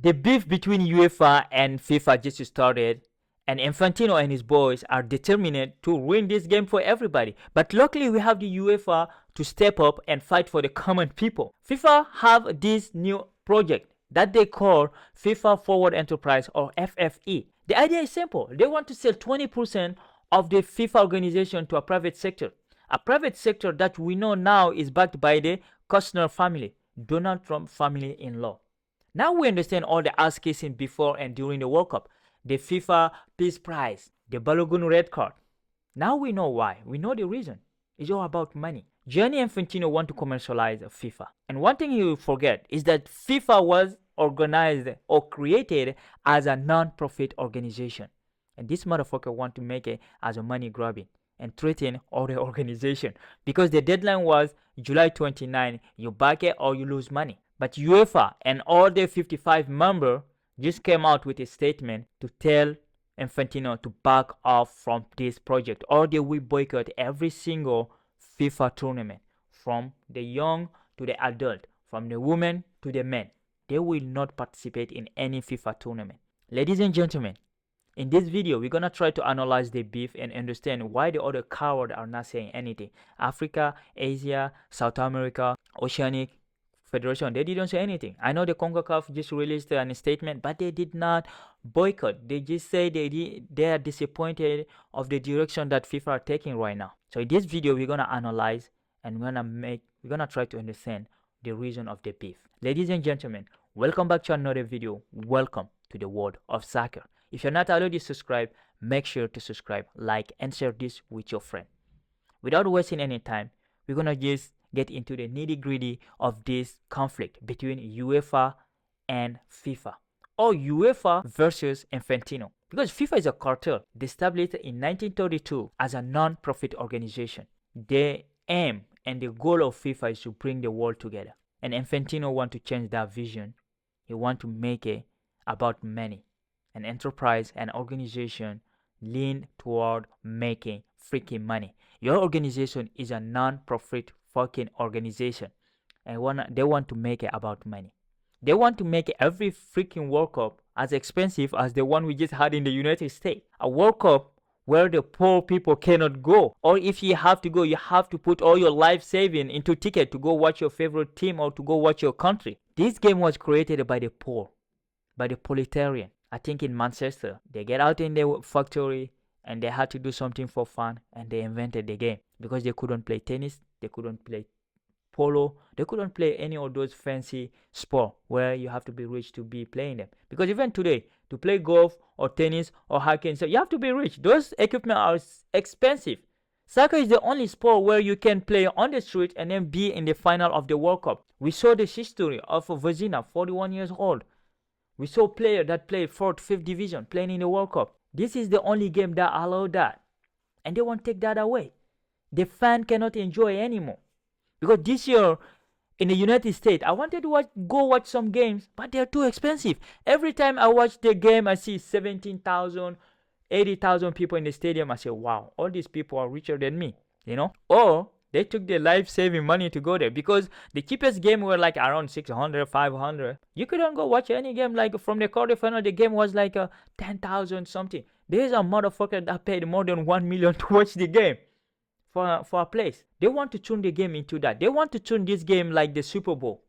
The beef between UEFA and FIFA just started, and Infantino and his boys are determined to win this game for everybody. But luckily, we have the UEFA to step up and fight for the common people. FIFA have this new project that they call FIFA Forward Enterprise, or FFE. The idea is simple. They want to sell 20% of the FIFA organization to a private sector. A private sector that we know now is backed by the Kushner family, Donald Trump family-in-law. Now we understand all the ass kissing before and during the World Cup, the FIFA Peace Prize, the Balogun red card. Now we know why. We know the reason. It's all about money. Gianni Infantino want to commercialize FIFA. And one thing he will forget is that FIFA was organized or created as a non-profit organization. And this motherfucker want to make it as a money grabbing and threaten other organization. Because the deadline was July 29, you back it or you lose money. But UEFA and all the 55 members just came out with a statement to tell Infantino to back off from this project, or they will boycott every single FIFA tournament, from the young to the adult, from the women to the men. They will not participate in any FIFA tournament. Ladies and gentlemen, in this video, we're going to try to analyze the beef and understand why the other cowards are not saying anything. Africa, Asia, South America, Oceanic Federation, they didn't say anything. I know the CONCACAF just released a statement, but they did not boycott. They just say they are disappointed of the direction that FIFA are taking right now. So in this video, we're gonna analyze and we're gonna try to understand the reason of the beef. Ladies and gentlemen, welcome back to another video. Welcome to the world of soccer. If you're not already subscribed, make sure to subscribe, like, and share this with your friend. Without wasting any time, we're gonna just get into the nitty-gritty of this conflict between UEFA and FIFA, or UEFA versus Infantino, because FIFA is a cartel established in 1932 as a non-profit organization. The aim and the goal of FIFA is to bring the world together, and Infantino want to change that vision. He want to make it about money. An enterprise and organization lean toward making freaking money. Your organization is a non-profit fucking organization, and they want to make it about money. They want to make every freaking World Cup as expensive as the one we just had in the United States. A World Cup where the poor people cannot go, or if you have to go, you have to put all your life saving into ticket to go watch your favorite team or to go watch your country. This game was created by the poor, by the proletarian. I think in Manchester, they get out in the factory and they had to do something for fun, and they invented the game because they couldn't play tennis, they couldn't play polo, they couldn't play any of those fancy sports where you have to be rich to be playing them. Because even today, to play golf or tennis or hockey, so you have to be rich. Those equipment are expensive. Soccer is the only sport where you can play on the street and then be in the final of the World Cup. We saw the history of Vazina, 41 years old. We saw players that played 4th, 5th division playing in the World Cup. This is the only game that allowed that. And they won't take that away. The fan cannot enjoy anymore. Because this year in the United States, I wanted to go watch some games, but they're too expensive. Every time I watch the game, I see 17,000, 80,000 people in the stadium. I say, wow, all these people are richer than me, you know? Or they took their life-saving money to go there, because the cheapest game were like around 600, 500. You couldn't go watch any game. Like from the quarterfinal, the game was like 10,000 something. There's a motherfucker that paid more than 1 million to watch the game for a place. They want to turn the game into that. They want to turn this game like the Super Bowl.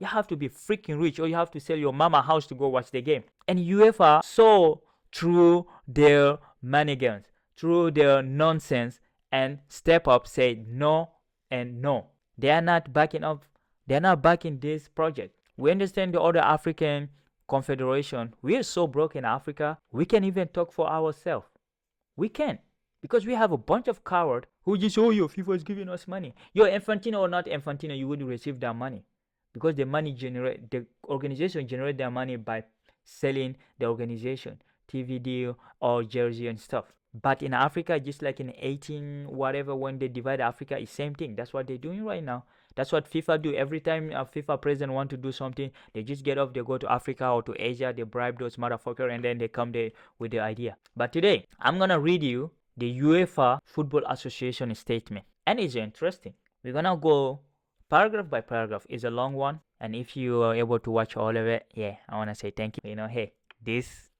You have to be freaking rich, or you have to sell your mama house to go watch the game. And UEFA saw through their mannequins, through their nonsense, and step up, say no and no. They are not backing up. They are not backing this project. We understand the other African confederation. We are so broke in Africa. We can even talk for ourselves. We can, because we have a bunch of cowards who just, oh, your FIFA is giving us money. You're Infantino or not Infantino, you would receive that money, because the organization generate their money by selling the organization, TV deal or jersey and stuff. But in Africa, just like in 18 whatever, when they divide Africa, it's same thing. That's what they're doing right now. That's what FIFA do. Every time a FIFA president want to do something, they just get off, they go to Africa or to Asia, they bribe those motherfuckers, and then they come there with the idea. But today, I'm gonna read you the UEFA Football Association statement, and it's interesting. We're gonna go paragraph by paragraph is a long one, and if you are able to watch all of it, yeah, I want to say thank you. Hey, this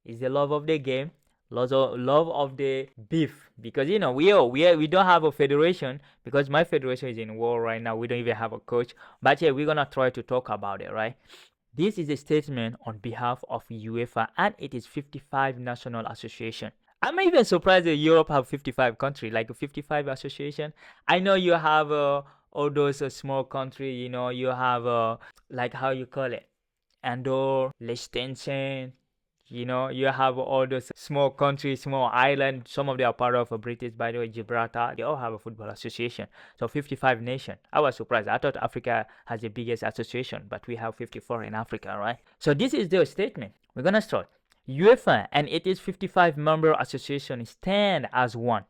is the love of the game, love of the beef, because we don't have a federation, because my federation is in war right now. We don't even have a coach, but yeah, we're gonna try to talk about it, right? This is a statement on behalf of UEFA and it is 55 national association. I'm even surprised that Europe have 55 country, like a 55 association. I know you have all those small country, you have like how you call it, Andorra, Liechtenstein, you have all those small countries, small islands. Some of them are part of a British, by the way, Gibraltar. They all have a football association. So 55 nations. I was surprised. I thought Africa has the biggest association, but we have 54 in Africa, right? So this is their statement. We're going to start. UEFA and its 55 member association stand as one.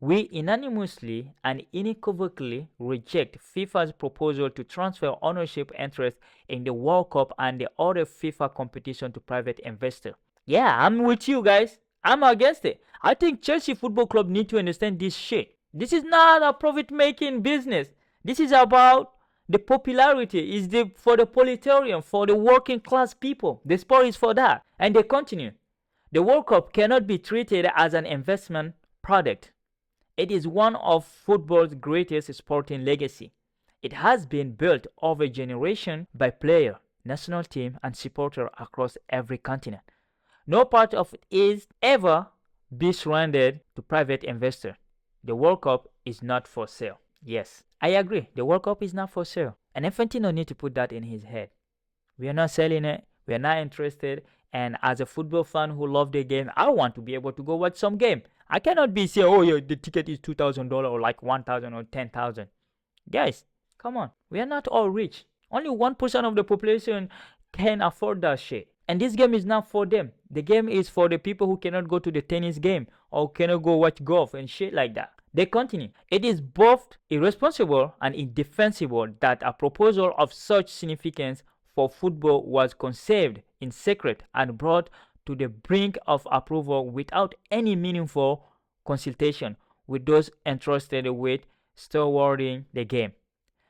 We unanimously and unequivocally reject FIFA's proposal to transfer ownership interest in the World Cup and the other FIFA competition to private investors. Yeah, I'm with you guys. I'm against it. I think Chelsea Football Club need to understand this shit. This is not a profit-making business. This is about the popularity. It's for the proletariat, for the working class people. The sport is for that. And they continue. The World Cup cannot be treated as an investment product. It is one of football's greatest sporting legacy. It has been built over generation by player, national team, and supporter across every continent. No part of it is ever be surrendered to private investor. The World Cup is not for sale. Yes, I agree. The World Cup is not for sale. And Infantino need to put that in his head. We are not selling it. We are not interested. And as a football fan who love the game, I want to be able to go watch some game. I cannot be saying, oh, yeah, the ticket is $2,000 or like 1,000 or 10,000. Guys, come on. We are not all rich. Only 1% of the population can afford that shit. And this game is not for them. The game is for the people who cannot go to the tennis game or cannot go watch golf and shit like that. They continue. It is both irresponsible and indefensible that a proposal of such significance for football was conceived in secret and brought to the brink of approval without any meaningful consultation with those entrusted with stewarding the game.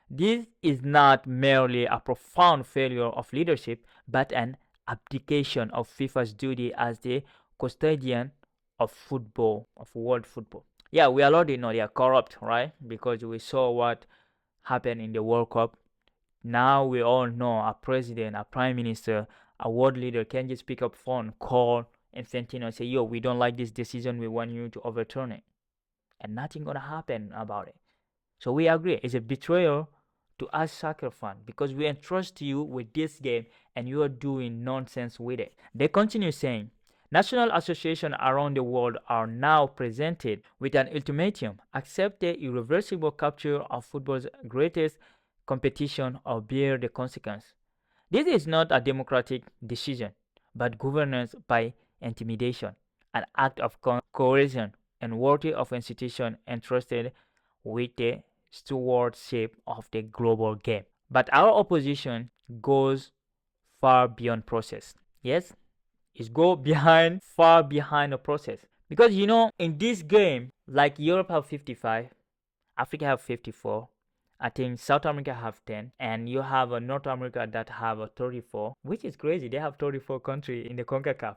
This is not merely a profound failure of leadership, but an abdication of FIFA's duty as the custodian of football, of world football. Yeah, we already know they are corrupt, right? Because we saw what happened in the World Cup. Now we all know a president, a prime minister, a world leader can just pick up phone, call Infantino and say, yo, we don't like this decision. We want you to overturn it. And nothing going to happen about it. So we agree. It's a betrayal to us soccer fans because we entrust you with this game and you are doing nonsense with it. They continue saying, national associations around the world are now presented with an ultimatum: accept the irreversible capture of football's greatest competition or bear the consequence. This is not a democratic decision, but governance by intimidation, an act of coercion and worthy of institution entrusted with the stewardship of the global game. But our opposition goes far beyond process. Yes, it goes far behind the process. Because in this game, like Europe have 55, Africa have 54, I think South America have 10, and you have North America that have 34, which is crazy. They have 34 countries in the CONCACAF.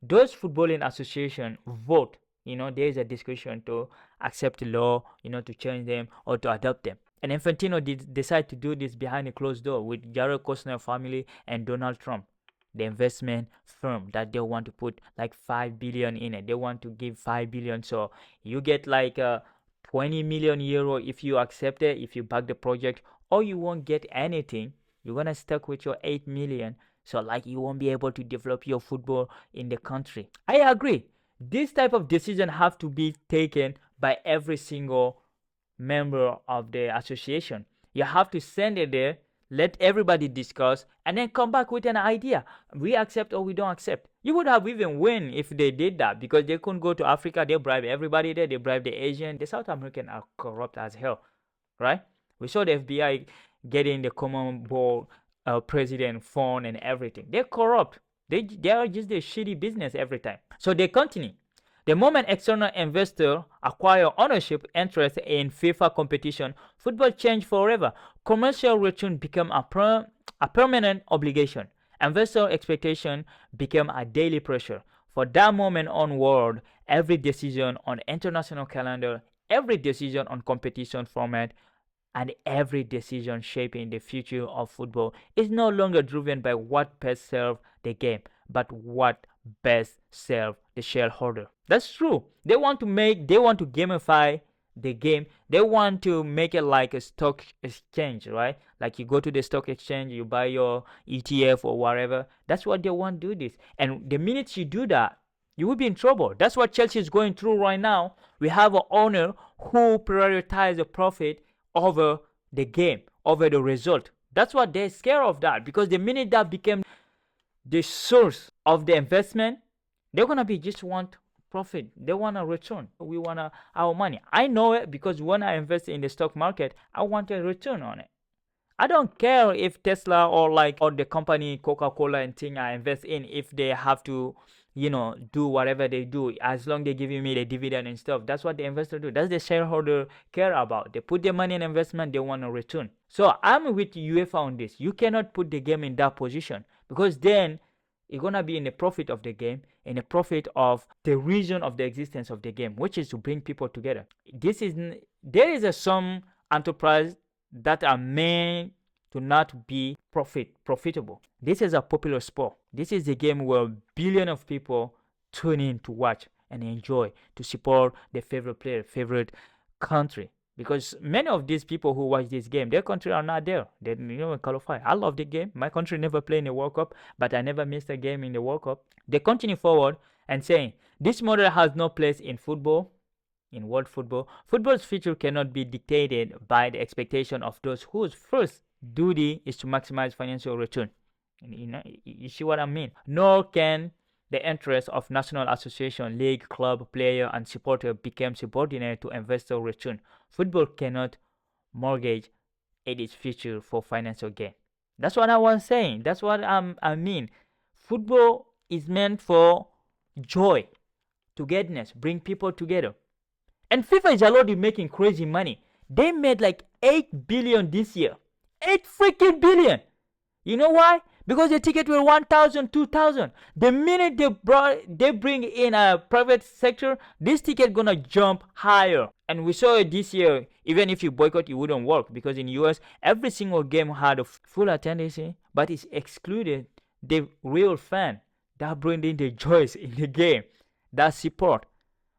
Those footballing association vote. There is a discussion to accept the law, to change them or to adopt them. And Infantino decide to do this behind a closed door with Jared Kushner family and Donald Trump, the investment firm that they want to put like 5 billion in it. They want to give 5 billion. So you get like 20 million euro if you accept it, if you back the project, or you won't get anything. You're gonna stuck with your 8 million. So like you won't be able to develop your football in the country. I agree. This type of decision have to be taken by every single member of the association. You have to send it there, let everybody discuss, and then come back with an idea. We accept or we don't accept. You would have even win if they did that, because they couldn't go to Africa. They bribe everybody there. They bribe the Asian. The South American are corrupt as hell, right? We saw the FBI getting the common ball president phone and everything. They're corrupt. They are just a shitty business every time. So they continue. The moment external investors acquire ownership interest in FIFA competition, football changed forever. Commercial return became a permanent obligation. Investor expectation became a daily pressure. For that moment onward, every decision on international calendar, every decision on competition format, and every decision shaping the future of football is no longer driven by what best serves the game, but what best serves the shareholder. That's true. They want to gamify the game. They want to make it like a stock exchange, right? Like you go to the stock exchange, you buy your ETF or whatever. That's what they want to do this. And the minute you do that, you will be in trouble. That's what Chelsea is going through right now. We have an owner who prioritizes the profit over the game, over the result. That's what they're scared of, that, because the minute that became the source of the investment, they're gonna be just want profit. They want a return. We want our money. I know it because when I invest in the stock market, I want a return on it. I don't care if Tesla or the company Coca-Cola and thing I invest in, if they have to, do whatever they do, as long they giving me the dividend and stuff. That's what the investor do. That's the shareholder care about. They put their money in investment, they want a return. So I'm with UEFA on this. You cannot put the game in that position, because then you're gonna be in the profit of the game, in the profit of the reason of the existence of the game, which is to bring people together. There is some enterprise that are meant to not be profitable. This is a popular sport. This is a game where billions of people tune in to watch and enjoy, to support their favorite player, favorite country. Because many of these people who watch this game, their country are not there. They don't qualify. I love the game. My country never played in the World Cup, but I never missed a game in the World Cup. They continue forward and saying, this model has no place in football, in world football. Football's future cannot be dictated by the expectation of those whose first duty is to maximize financial return. You see what I mean? Nor can the interests of national association, league, club, player, and supporter become subordinate to investor return. Football cannot mortgage its future for financial gain. That's what I was saying. That's what I mean. Football is meant for joy, togetherness, bring people together. And FIFA is already making crazy money. They made like 8 billion this year. 8 freaking billion. You know why? Because the ticket were 1,000, 2,000. The minute they bring in a private sector, this ticket gonna jump higher. And we saw it this year. Even if you boycott, it wouldn't work, because in US, every single game had a full attendance, but it's excluded the real fan that bring in the joys in the game, that support.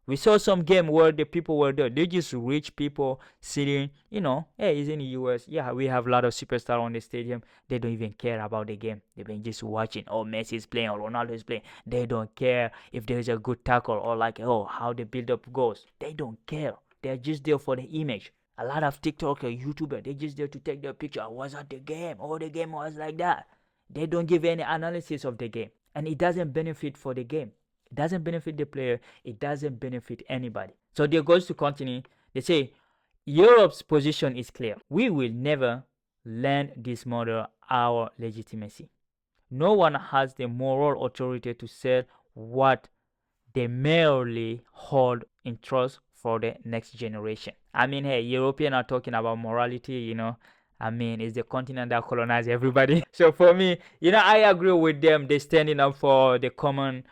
We saw some game where the people were there. They just rich people sitting, hey, it's in the US. Yeah, we have a lot of superstars on the stadium. They don't even care about the game. They've been just watching. Oh, Messi is playing or Ronaldo is playing. They don't care if there's a good tackle or how the build-up goes. They don't care. They're just there for the image. A lot of TikToker, YouTuber, they're just there to take their picture. I was at the game. Oh, the game was like that. They don't give any analysis of the game. And it doesn't benefit for the game. It doesn't benefit the player. It doesn't benefit anybody. So they goes to continue. They say, Europe's position is clear. We will never lend this model our legitimacy. No one has the moral authority to say what they merely hold in trust for the next generation. I mean, hey, Europeans are talking about morality, it's the continent that colonized everybody. So for me, I agree with them. They're standing up for the common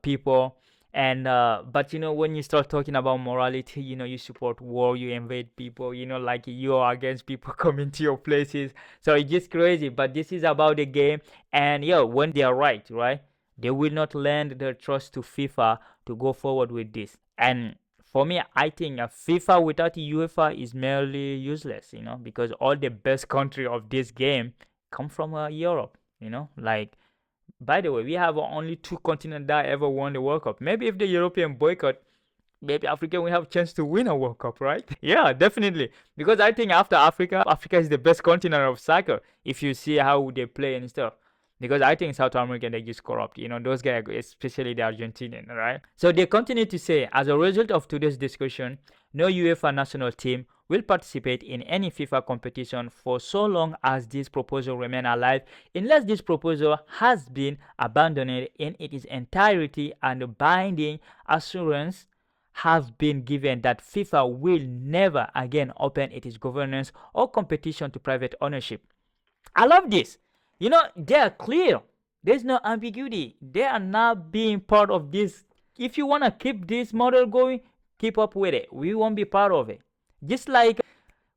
people. And but when you start talking about morality, you support war, you invade people, like you are against people coming to your places. So it's just crazy. But this is about the game. And when they are right, they will not lend their trust to FIFA to go forward with this. And for me, I think FIFA without UEFA is merely useless, because all the best country of this game come from Europe, by the way, we have only 2 continents that ever won the World Cup. Maybe if the European boycott, maybe Africa will have a chance to win a World Cup, right? Yeah, definitely. Because I think after Africa is the best continent of soccer, if you see how they play and stuff. Because I think South America, they just corrupt. Those guys, especially the Argentinian, right? So they continue to say, as a result of today's discussion, no UEFA national team will participate in any FIFA competition for so long as this proposal remains alive, unless this proposal has been abandoned in its entirety and binding assurance have been given that FIFA will never again open its governance or competition to private ownership. I love this. They are clear. There's no ambiguity. They are not being part of this. If you want to keep this model going, keep up with it. We won't be part of it. Just like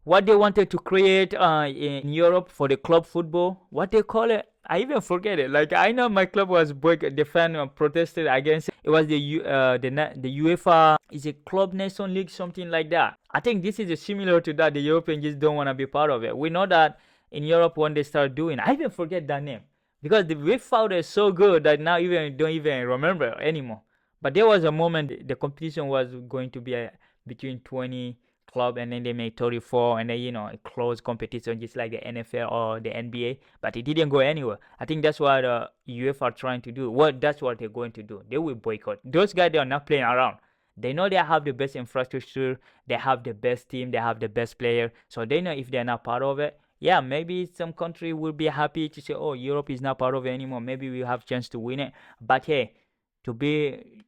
what they wanted to create in Europe for the club football, what they call it, I even forget it. Like, I know my club was boycott, the fan protested against it. It was the UEFA, is a club nation league, something like that. I think this is similar to that. The Europeans just don't want to be part of it. We know that in Europe when they start doing, I even forget that name because the UEFA is so good that now even don't even remember anymore. But there was a moment the competition was going to be between 20 club, and then they made 34, and then a close competition just like the NFL or the NBA, but it didn't go anywhere. I think that's what UEFA are trying to do. That's what they're going to do. They will boycott. Those guys, they are not playing around. They know they have the best infrastructure, they have the best team, they have the best player, so they know if they're not part of it, yeah, maybe some country will be happy to say, oh, Europe is not part of it anymore, maybe we have chance to win it. But hey,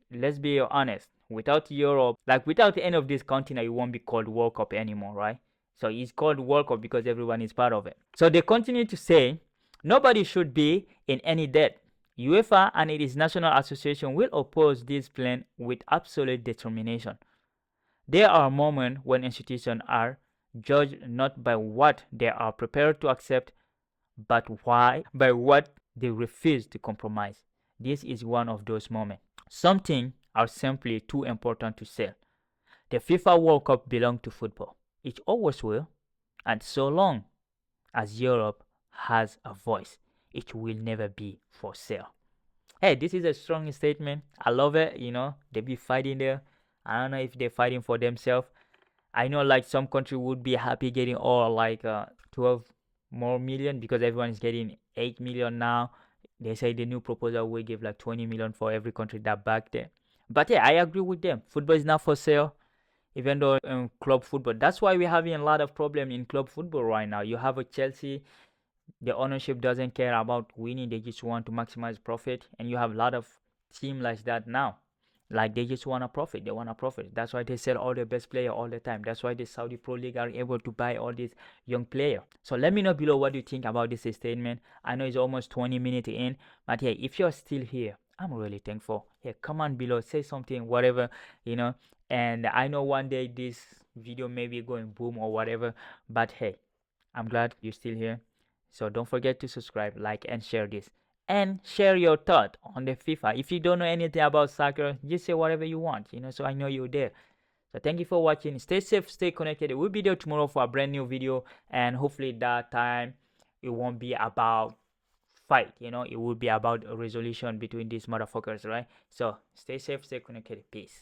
let's be honest, without Europe, like without any of this continent, it won't be called World Cup anymore, right? So it's called World Cup because everyone is part of it. So they continue to say nobody should be in any debt. UEFA and its national association will oppose this plan with absolute determination. There are moments when institutions are judged not by what they are prepared to accept, but by what they refuse to compromise. This is one of those moments. Some things are simply too important to sell. The FIFA World Cup belongs to football. It always will. And so long as Europe has a voice, it will never be for sale. Hey, this is a strong statement. I love it. They be fighting there. I don't know if they're fighting for themselves. I know like some country would be happy getting all like 12 more million because everyone is getting 8 million now. They say the new proposal will give like 20 million for every country that back there. But yeah, I agree with them. Football is not for sale, even though club football. That's why we're having a lot of problem in club football right now. You have a Chelsea, the ownership doesn't care about winning, they just want to maximize profit, and you have a lot of team like that now. Like they just want to profit, they want to profit. That's why they sell all the best player all the time. That's why the Saudi Pro League are able to buy all these young player. So let me know below what you think about this statement. I know it's almost 20 minutes in, but hey, if you're still here, I'm really thankful. Hey, comment below, say something, whatever, and I know one day this video may be going boom or whatever, but hey, I'm glad you're still here. So don't forget to subscribe, like, and share this. And share your thought on the FIFA. If you don't know anything about soccer, just say whatever you want, so I know you're there. So thank you for watching. Stay safe, stay connected. We'll be there tomorrow for a brand new video. And hopefully that time, it won't be about fight, it will be about a resolution between these motherfuckers, right? So stay safe, stay connected. Peace.